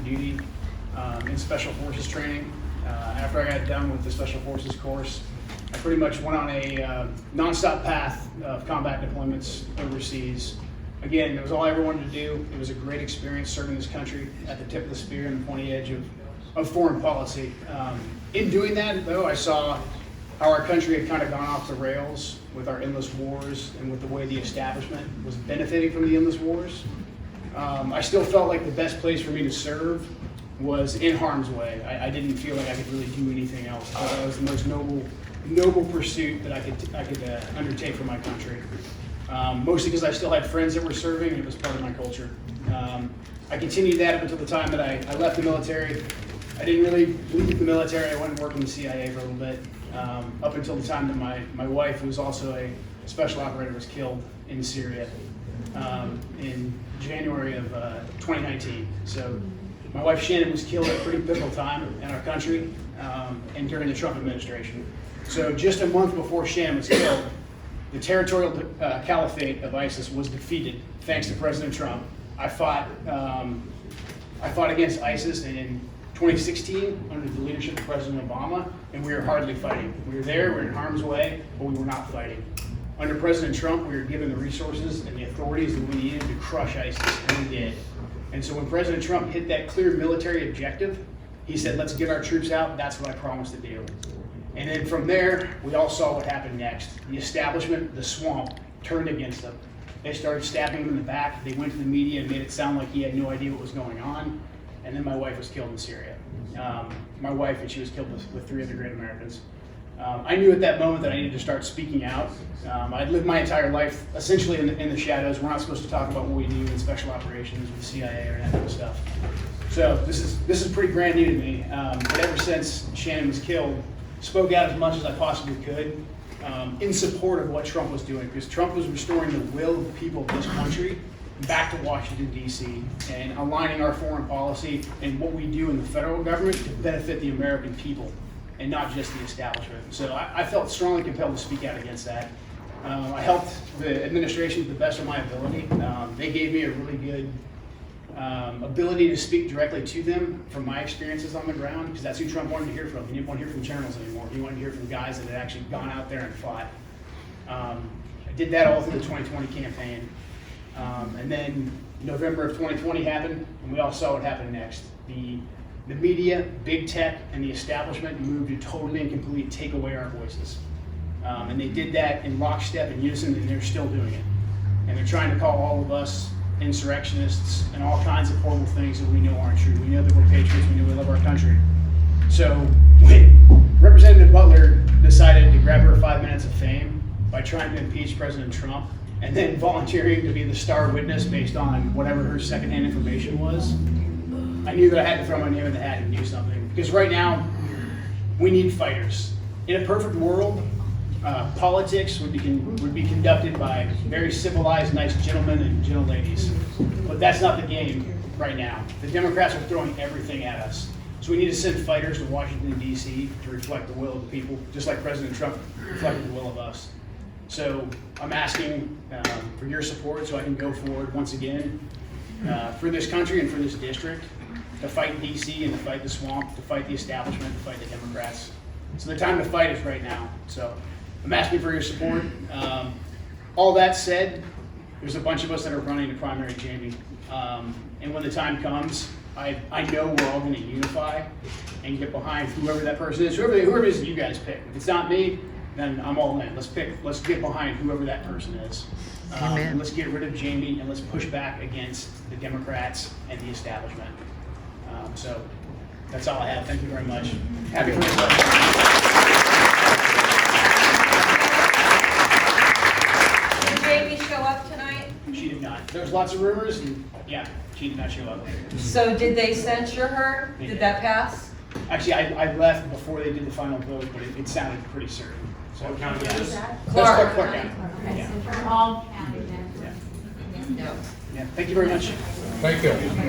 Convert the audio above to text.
duty in Special Forces training. After I got done with the Special Forces course, I pretty much went on a nonstop path of combat deployments overseas. Again, it was all I ever wanted to do. It was a great experience serving this country at the tip of the spear and the pointy edge of foreign policy. In doing that, though, I saw how our country had kind of gone off the rails with our endless wars and with the way the establishment was benefiting from the endless wars. I still felt like the best place for me to serve was in harm's way. I didn't feel like I could really do anything else. That was the most noble pursuit that I could undertake for my country. Mostly because I still had friends that were serving, and it was part of my culture. I continued that up until the time that I left the military. I didn't really leave the military. I went and worked in the CIA for a little bit, up until the time that my wife, who was also a special operator, was killed in Syria in January of 2019. So my wife Shannon was killed at a pretty pivotal time in our country and during the Trump administration. So just a month before Shannon was killed, the territorial caliphate of ISIS was defeated thanks to President Trump. I fought against ISIS in 2016 under the leadership of President Obama, and we were hardly fighting. We were there, we were in harm's way, but we were not fighting. Under President Trump, we were given the resources and the authorities that we needed to crush ISIS, and we did. And so when President Trump hit that clear military objective, he said, let's get our troops out. That's what I promised to do. And then from there, we all saw what happened next. The establishment, the swamp, turned against them. They started stabbing him in the back. They went to the media and made it sound like he had no idea what was going on. And then my wife was killed in Syria. My wife, and she was killed with 3 other great Americans. I knew at that moment that I needed to start speaking out. I'd lived my entire life essentially in the shadows. We're not supposed to talk about what we do in special operations with the CIA or that kind of stuff. So this is pretty brand new to me. But ever since Shannon was killed, spoke out as much as I possibly could in support of what Trump was doing, because Trump was restoring the will of the people of this country back to Washington, D.C., and aligning our foreign policy and what we do in the federal government to benefit the American people and not just the establishment. So I felt strongly compelled to speak out against that. I helped the administration to the best of my ability. They gave me a really good ability to speak directly to them from my experiences on the ground, because that's who Trump wanted to hear from. He didn't want to hear from journalists anymore. He wanted to hear from guys that had actually gone out there and fought. I did that all through the 2020 campaign. And then November of 2020 happened, and we all saw what happened next. The media, big tech, and the establishment moved to totally and completely take away our voices. And they did that in lockstep and unison, and they're still doing it. And they're trying to call all of us insurrectionists and all kinds of horrible things that we know aren't true. We know that we're patriots, we know we love our country. So when Representative Butler decided to grab her 5 minutes of fame by trying to impeach President Trump, and then volunteering to be the star witness based on whatever her secondhand information was, I knew that I had to throw my name in the hat and do something. Because right now, we need fighters. In a perfect world, politics would be conducted by very civilized, nice gentlemen and gentle ladies. But that's not the game right now. The Democrats are throwing everything at us. So we need to send fighters to Washington, D.C. to reflect the will of the people, just like President Trump reflected the will of us. So I'm asking for your support so I can go forward once again for this country and for this district, to fight D.C. and to fight the swamp, to fight the establishment, to fight the Democrats. So the time to fight is right now. So I'm asking for your support. All that said, there's a bunch of us that are running to primary Jamie. And when the time comes, I know we're all going to unify and get behind whoever that person is, whoever it is that you guys pick. If it's not me, then I'm all in. Let's get behind whoever that person is. And let's get rid of Jamie, and let's push back against the Democrats and the establishment. So that's all I have. Thank you very much. Happy Christmas. Did Jamie show up tonight? She did not. There was lots of rumors, and yeah, she did not show up. So did they censure her? Did that pass? Actually, I left before they did the final vote, but it sounded pretty certain. So What county is that? Clark. Clark County. Okay, Yeah. so for all county then? Yeah. No. Yeah. Thank you very much. Thank you.